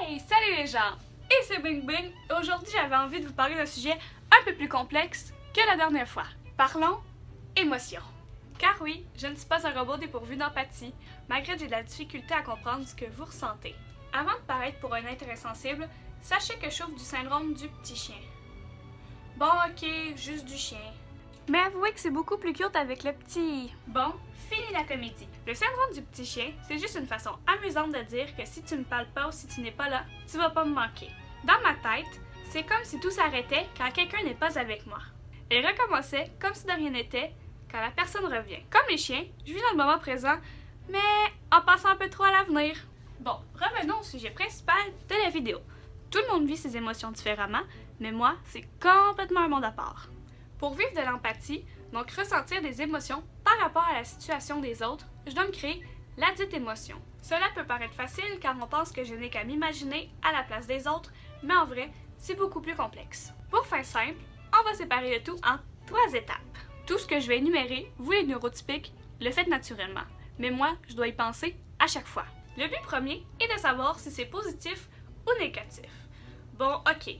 Hey! Salut les gens! Et c'est Bing Bing! Aujourd'hui, j'avais envie de vous parler d'un sujet un peu plus complexe que la dernière fois. Parlons émotion. Car oui, je ne suis pas un robot dépourvu d'empathie, malgré que j'ai de la difficulté à comprendre ce que vous ressentez. Avant de paraître pour un être insensible, sachez que je souffre du syndrome du petit chien. Bon, ok, juste du chien. Mais avouez que c'est beaucoup plus cute avec le petit. Bon, fini la comédie. Le syndrome du petit chien, c'est juste une façon amusante de dire que si tu me parles pas ou si tu n'es pas là, tu vas pas me manquer. Dans ma tête, c'est comme si tout s'arrêtait quand quelqu'un n'est pas avec moi. Et recommençait comme si de rien n'était quand la personne revient. Comme les chiens, je vis dans le moment présent, mais en passant un peu trop à l'avenir. Bon, revenons au sujet principal de la vidéo. Tout le monde vit ses émotions différemment, mais moi, c'est complètement un monde à part. Pour vivre de l'empathie, donc ressentir des émotions par rapport à la situation des autres, je dois me créer la dite émotion. Cela peut paraître facile car on pense que je n'ai qu'à m'imaginer à la place des autres, mais en vrai, c'est beaucoup plus complexe. Pour faire simple, on va séparer le tout en 3 étapes. Tout ce que je vais énumérer, vous les neurotypiques, le faites naturellement, mais moi, je dois y penser à chaque fois. Le but premier est de savoir si c'est positif ou négatif. Bon, ok,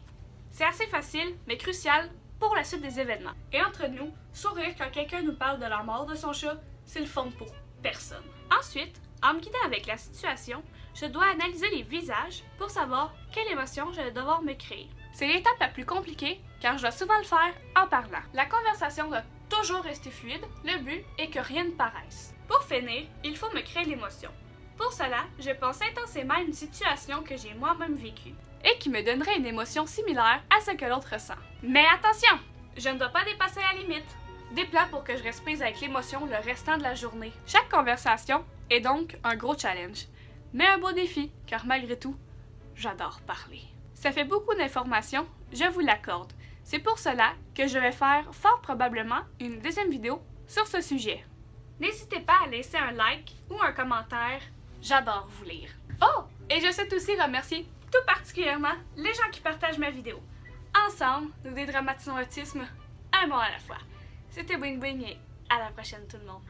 c'est assez facile, mais crucial pour la suite des événements. Et entre nous, sourire quand quelqu'un nous parle de la mort de son chat, c'est le fun pour personne. Ensuite, en me guidant avec la situation, je dois analyser les visages pour savoir quelle émotion je vais devoir me créer. C'est l'étape la plus compliquée car je dois souvent le faire en parlant. La conversation doit toujours rester fluide, le but est que rien ne paraisse. Pour finir, il faut me créer l'émotion. Pour cela, je pense intensément à une situation que j'ai moi-même vécue et qui me donnerait une émotion similaire à ce que l'autre ressent. Mais attention, je ne dois pas dépasser la limite. Des plans pour que je reste prise avec l'émotion le restant de la journée. Chaque conversation est donc un gros challenge, mais un beau défi, car malgré tout, j'adore parler. Ça fait beaucoup d'informations, je vous l'accorde. C'est pour cela que je vais faire fort probablement une deuxième vidéo sur ce sujet. N'hésitez pas à laisser un like ou un commentaire, j'adore vous lire. Oh! Et je souhaite aussi remercier tout particulièrement les gens qui partagent ma vidéo. Ensemble, nous dédramatisons l'autisme un mot à la fois. C'était Bing Bing et à la prochaine tout le monde.